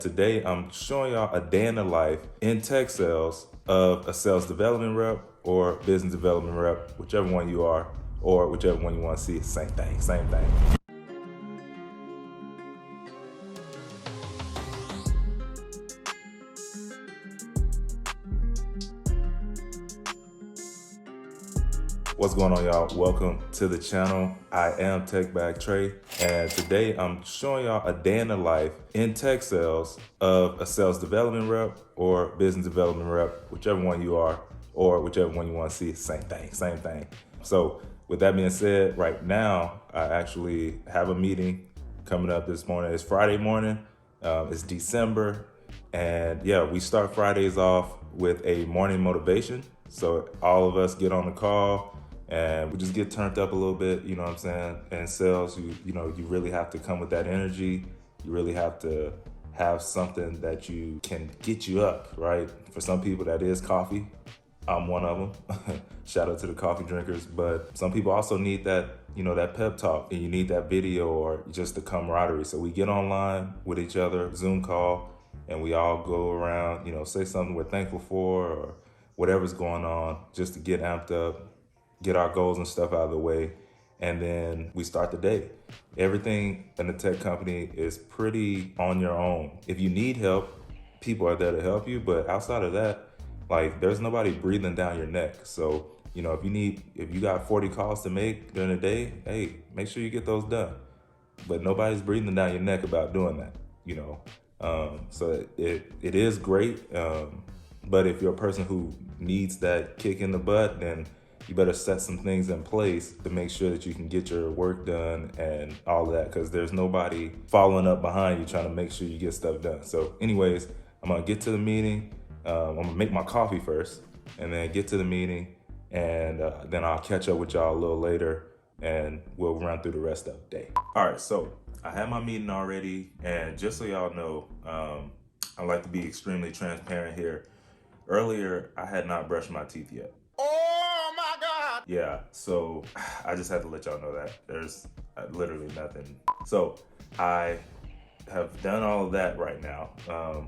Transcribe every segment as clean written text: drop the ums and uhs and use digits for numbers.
Today, I'm showing y'all a day in the life in tech sales of a sales development rep or business development rep, whichever one you are, or whichever one you want to see. Same thing, same thing. What's going on, y'all? Welcome to the channel. I am Tech Bag Trey, and today I'm showing y'all a day in the life in tech sales of a sales development rep or business development rep, whichever one you are, or whichever one you want to see. Same thing, same thing. So with that being said, right now, I actually have a meeting coming up this morning. It's Friday morning, it's December, and yeah, we start Fridays off with a morning motivation. So all of us get on the call, and we just get turned up a little bit, you know what I'm saying? In sales, you really have to come with that energy. You really have to have something that you can get you up, right? For some people, that is coffee. I'm one of them. Shout out to the coffee drinkers. But some people also need that, that pep talk, and you need that video or just the camaraderie. So we get online with each other, Zoom call, and we all go around, say something we're thankful for or whatever's going on, just to get amped up, get our goals and stuff out of the way, and then we start the day. Everything in the tech company is pretty on your own. If you need help, people are there to help you, but outside of that, there's nobody breathing down your neck. So, if you got 40 calls to make during the day, hey, make sure you get those done. But nobody's breathing down your neck about doing that, So it is great. But if you're a person who needs that kick in the butt, then you better set some things in place to make sure that you can get your work done and all of that, because there's nobody following up behind you trying to make sure you get stuff done. So anyways, I'm gonna get to the meeting. I'm gonna make my coffee first and then get to the meeting, and then I'll catch up with y'all a little later and we'll run through the rest of the day. All right, so I had my meeting already, and just so y'all know, I like to be extremely transparent here. Earlier, I had not brushed my teeth yet. Oh my God! Yeah, so I just had to let y'all know that. There's literally nothing. So I have done all of that right now.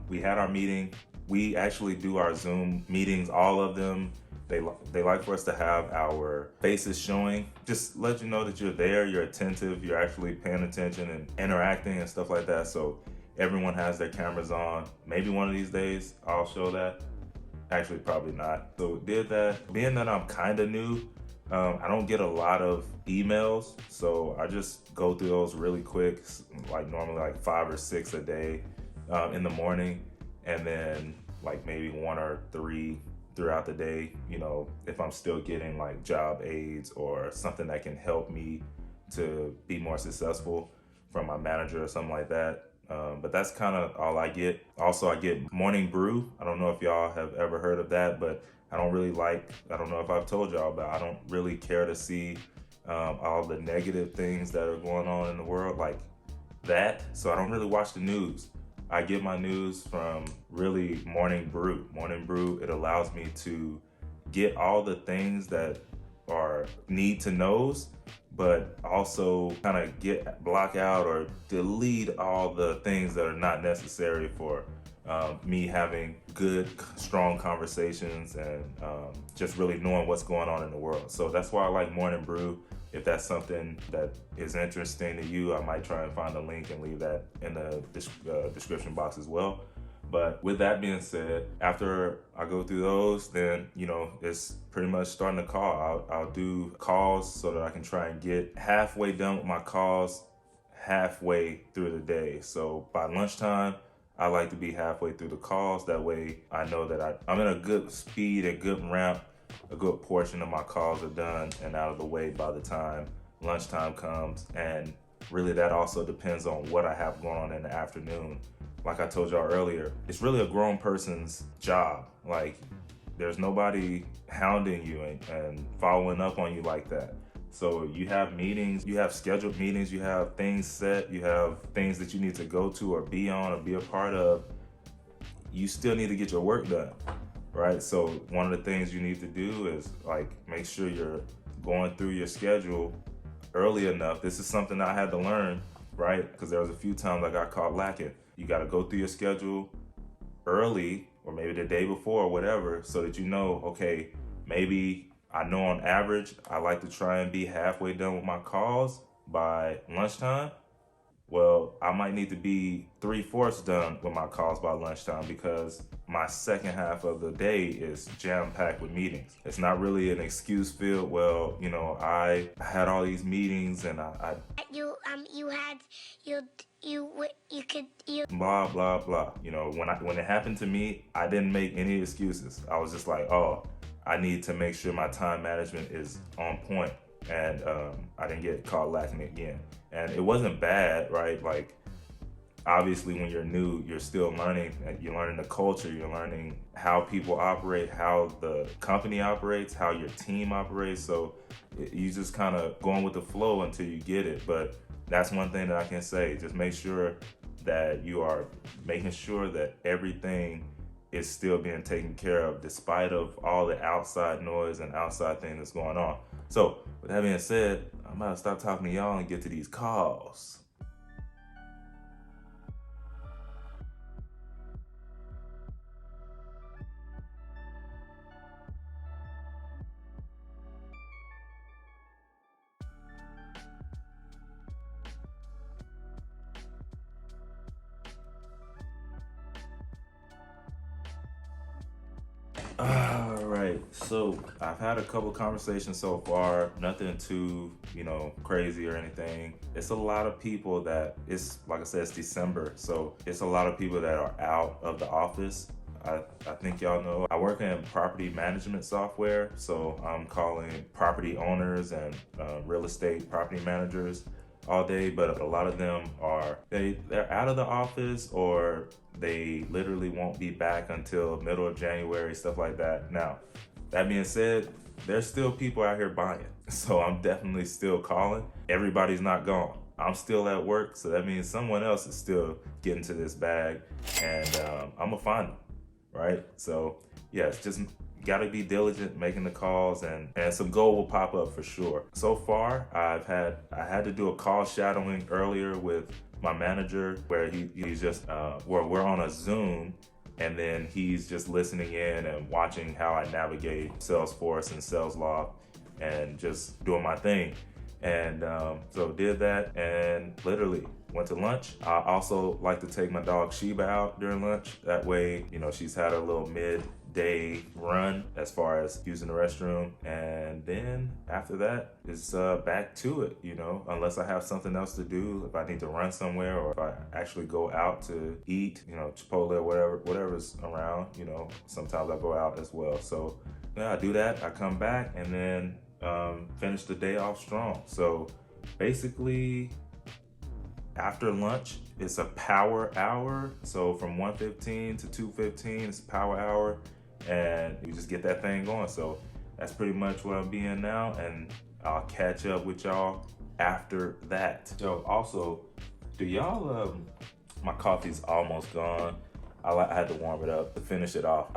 We had our meeting. We actually do our Zoom meetings, all of them. They like for us to have our faces showing. Just let you know that you're there, you're attentive, you're actually paying attention and interacting and stuff like that. So everyone has their cameras on. Maybe one of these days I'll show that. Actually, probably not. So did that. Being that I'm kind of new, I don't get a lot of emails, so I just go through those really quick, normally 5 or 6 a day in the morning, and then maybe 1 or 3 throughout the day, if I'm still getting job aids or something that can help me to be more successful from my manager or something like that. But that's kind of all I get. Also, I get morning brew. I don't know if y'all have ever heard of that, but I don't know if I've told y'all, but I don't really care to see all the negative things that are going on in the world like that. So I don't really watch the news. I get my news from really morning brew. Morning brew, it allows me to get all the things that are need to knows, but also kind of block out or delete all the things that are not necessary for me having good, strong conversations and just really knowing what's going on in the world. So that's why I like Morning Brew. If that's something that is interesting to you, I might try and find a link and leave that in the description box as well. But with that being said, after I go through those, then, it's pretty much starting the call. I'll do calls so that I can try and get halfway done with my calls halfway through the day. So by lunchtime, I like to be halfway through the calls. That way I know that I'm in a good speed, a good ramp, a good portion of my calls are done and out of the way by the time lunchtime comes. And really that also depends on what I have going on in the afternoon. Like I told y'all earlier, it's really a grown person's job. There's nobody hounding you and following up on you like that. So you have meetings, you have scheduled meetings, you have things set, you have things that you need to go to or be on or be a part of. You still need to get your work done, right? So one of the things you need to do is make sure you're going through your schedule early enough. This is something I had to learn, right? Because there was a few times I got caught lacking. you got to go through your schedule early or maybe the day before or whatever, so that you know, okay, maybe I know on average I like to try and be halfway done with my calls by lunchtime. Well, I might need to be 3/4 done with my calls by lunchtime because my second half of the day is jam-packed with meetings. It's not really an excuse filled, well, I had all these meetings and I blah blah blah. When it happened to me, I didn't make any excuses. I was just like, oh, I need to make sure my time management is on point, and I didn't get caught lacking again. And it wasn't bad, right? Like, obviously when you're new, you're still learning. You're learning the culture, you're learning how people operate, how the company operates, how your team operates. So you just kind of going with the flow until you get it. But that's one thing that I can say. Just make sure that you are making sure that everything is still being taken care of despite of all the outside noise and outside things that's going on. So with that being said, I'm about to stop talking to y'all and get to these calls. All right, so I've had a couple conversations so far, nothing too, crazy or anything. It's a lot of people that, it's like I said, it's December, so it's a lot of people that are out of the office. I think y'all know I work in property management software, so I'm calling property owners and real estate property managers all day, but a lot of them they're out of the office, or they literally won't be back until middle of January, stuff like that. Now, that being said, there's still people out here buying, so I'm definitely still calling. Everybody's not gone. I'm still at work, so that means someone else is still getting to this bag, and I'm gonna find them, right? So yes, just gotta be diligent making the calls, and some gold will pop up for sure. So far, I had to do a call shadowing earlier with my manager, where he's just where we're on a Zoom, and then he's just listening in and watching how I navigate Salesforce and SalesLoft and just doing my thing. And so did that and literally went to lunch. I also like to take my dog Sheba out during lunch. That way, she's had a little midday run as far as using the restroom. And then after that, it's back to it, unless I have something else to do, if I need to run somewhere, or if I actually go out to eat, Chipotle or whatever's around, sometimes I go out as well. So yeah, I do that. I come back and then finish the day off strong. So basically, after lunch, it's a power hour. So from 1:15 to 2:15, it's a power hour, and you just get that thing going. So that's pretty much what I'm being now, and I'll catch up with y'all after that. So also, do y'all, my coffee's almost gone. I had to warm it up to finish it off.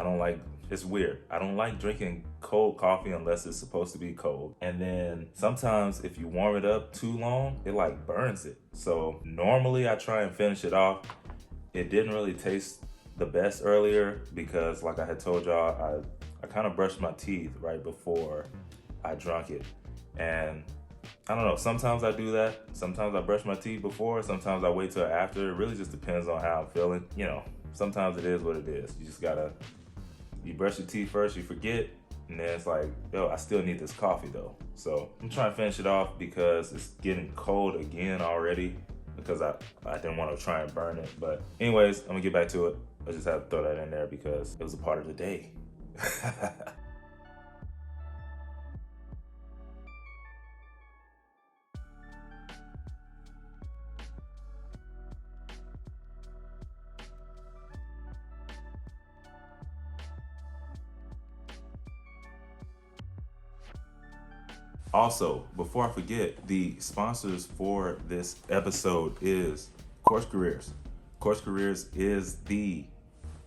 It's weird. I don't like drinking cold coffee unless it's supposed to be cold. And then sometimes if you warm it up too long, it like burns it. So normally I try and finish it off. It didn't really taste the best earlier because, like I had told y'all, I kind of brushed my teeth right before I drank it. And I don't know, sometimes I do that. Sometimes I brush my teeth before, sometimes I wait till after. It really just depends on how I'm feeling. Sometimes it is what it is. You brush your teeth first, you forget, and then it's like, yo, I still need this coffee though. So I'm trying to finish it off because it's getting cold again already, because I didn't want to try and burn it. But anyways, I'm gonna get back to it. I just had to throw that in there because it was a part of the day. Also, before I forget, the sponsors for this episode is CourseCareers. CourseCareers is the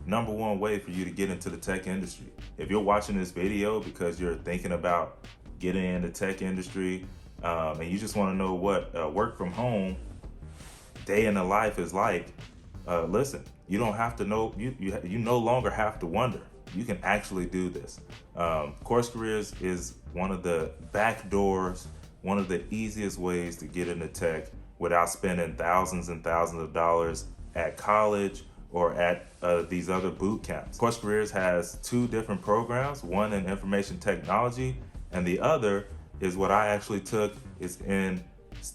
#1 way for you to get into the tech industry. If you're watching this video because you're thinking about getting in the tech industry, and you just want to know what work from home day in the life is like, listen, you don't have to know, you no longer have to wonder. You can actually do this. CourseCareers is one of the back doors, one of the easiest ways to get into tech without spending thousands and thousands of dollars at college or at these other boot camps. CourseCareers has 2 different programs, one in information technology, and the other is what I actually took, is in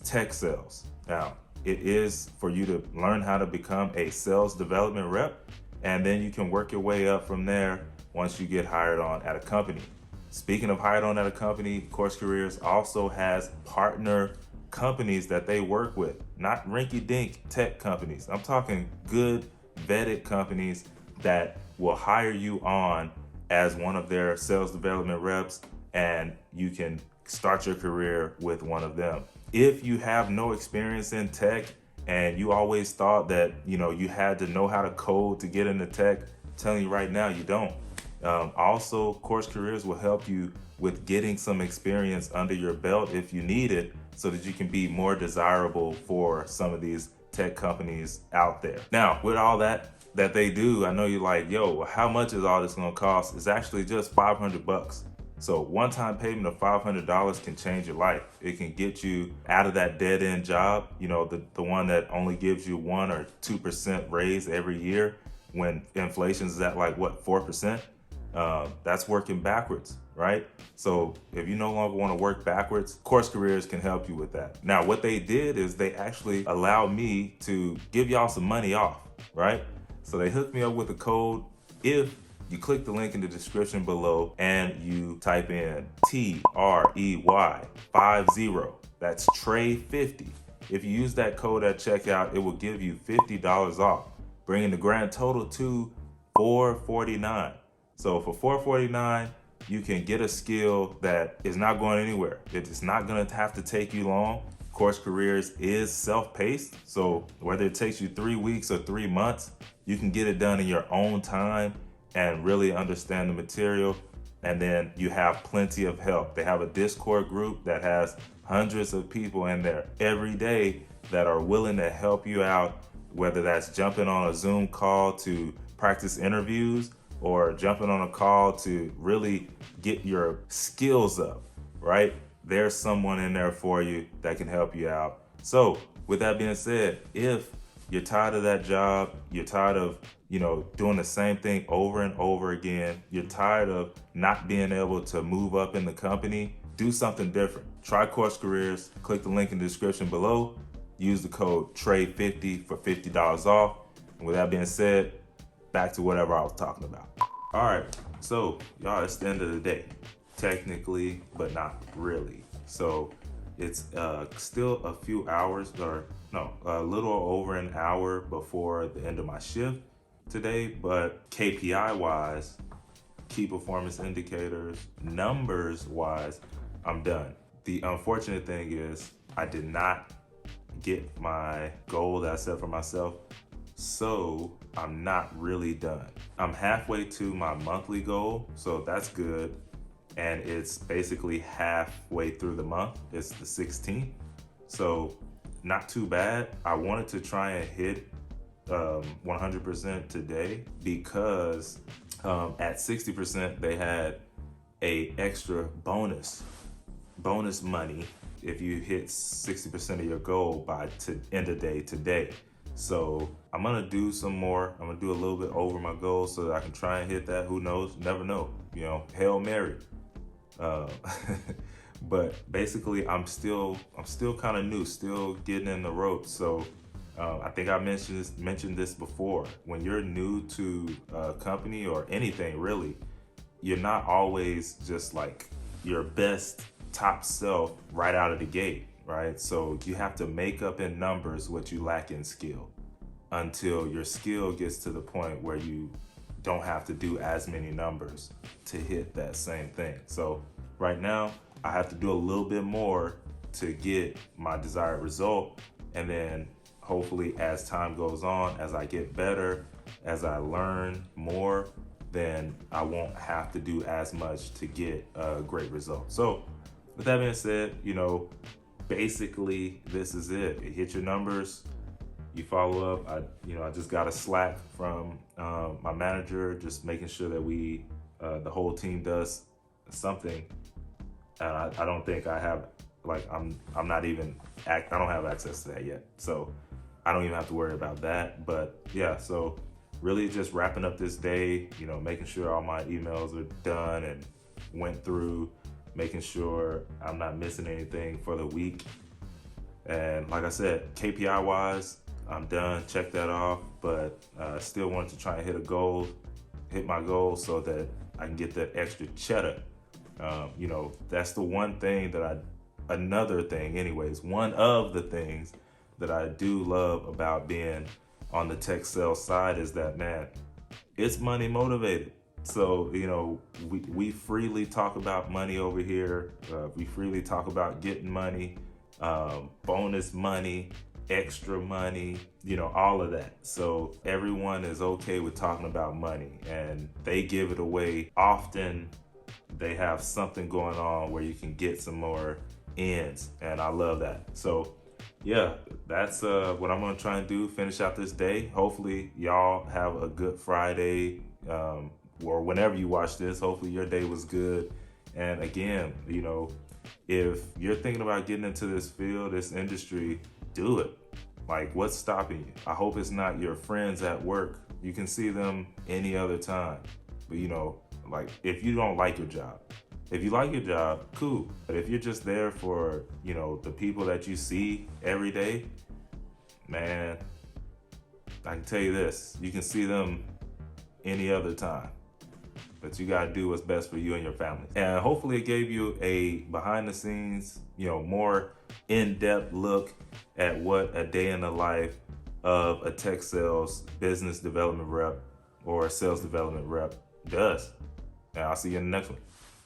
tech sales. Now, it is for you to learn how to become a sales development rep, and then you can work your way up from there once you get hired on at a company. Speaking of hired on at a company, CourseCareers also has partner companies that they work with, not rinky-dink tech companies. I'm talking good, vetted companies that will hire you on as one of their sales development reps, and you can start your career with one of them. If you have no experience in tech and you always thought that you had to know how to code to get into tech, I'm telling you right now, you don't. Also, CourseCareers will help you with getting some experience under your belt if you need it, so that you can be more desirable for some of these tech companies out there. Now, with all that they do, I know you're like, yo, how much is all this gonna cost? It's actually just $500. So one-time payment of $500 can change your life. It can get you out of that dead-end job, the one that only gives you 1 or 2% raise every year when inflation is at 4%. That's working backwards, right? So if you no longer want to work backwards, CourseCareers can help you with that. Now, what they did is they actually allowed me to give y'all some money off, right? So they hooked me up with a code. If you click the link in the description below and you type in TREY 50, that's Trey 50. If you use that code at checkout, it will give you $50 off, bringing the grand total to $449. So for $449, you can get a skill that is not going anywhere. It's not going to have to take you long. CourseCareers is self-paced, so whether it takes you 3 weeks or 3 months, you can get it done in your own time and really understand the material. And then you have plenty of help. They have a Discord group that has hundreds of people in there every day that are willing to help you out, whether that's jumping on a Zoom call to practice interviews or jumping on a call to really get your skills up, right? There's someone in there for you that can help you out. So with that being said, if you're tired of that job, you're tired of doing the same thing over and over again, you're tired of not being able to move up in the company, do something different. Try CourseCareers. Click the link in the description below. Use the code TREY50 for $50 off. And with that being said, back to whatever I was talking about. All right, so y'all, it's the end of the day, technically, but not really. So it's still a few hours, a little over an hour before the end of my shift today, but KPI wise, key performance indicators, numbers wise, I'm done. The unfortunate thing is I did not get my goal that I set for myself, so I'm not really done. I'm halfway to my monthly goal, so that's good. And it's basically halfway through the month. It's the 16th, so not too bad. I wanted to try and hit 100% today because at 60% they had a extra bonus money if you hit 60% of your goal by end of day today. So I'm gonna do some more. I'm gonna do a little bit over my goal so that I can try and hit that. Who knows? Never know. Hail Mary. But basically, I'm still kind of new, still getting in the ropes. So I think I mentioned this before. When you're new to a company or anything really, you're not always just like your best top self right out of the gate, right? So you have to make up in numbers what you lack in skill until your skill gets to the point where you don't have to do as many numbers to hit that same thing. So right now, I have to do a little bit more to get my desired result. And then hopefully as time goes on, as I get better, as I learn more, then I won't have to do as much to get a great result. So with that being said, basically this is it. Hit your numbers, you follow up. I just got a Slack from my manager, just making sure that the whole team does something. And I don't think I have, like, I'm not even, I don't have access to that yet. So I don't even have to worry about that. But yeah, so really just wrapping up this day, making sure all my emails are done and went through, making sure I'm not missing anything for the week. And like I said, KPI wise, I'm done, check that off, but still wanted to try and hit my goal so that I can get that extra cheddar. That's the one thing one of the things that I do love about being on the tech sales side is that, man, it's money motivated. So, we freely talk about money over here. We freely talk about getting money, bonus money, extra money, all of that. So everyone is okay with talking about money, and they give it away often. They have something going on where you can get some more ends, and I love that. So yeah, that's what I'm gonna try and do, finish out this day. Hopefully y'all have a good Friday, or whenever you watch this, hopefully your day was good. And again, if you're thinking about getting into this field, this industry, do it. Like, what's stopping you? I hope it's not your friends at work. You can see them any other time. But like, if you don't like your job, if you like your job, cool. But if you're just there for, the people that you see every day, man, I can tell you this, you can see them any other time. But you gotta do what's best for you and your family. And hopefully it gave you a behind the scenes, more in-depth look at what a day in the life of a tech sales business development rep or sales development rep does. And I'll see you in the next one.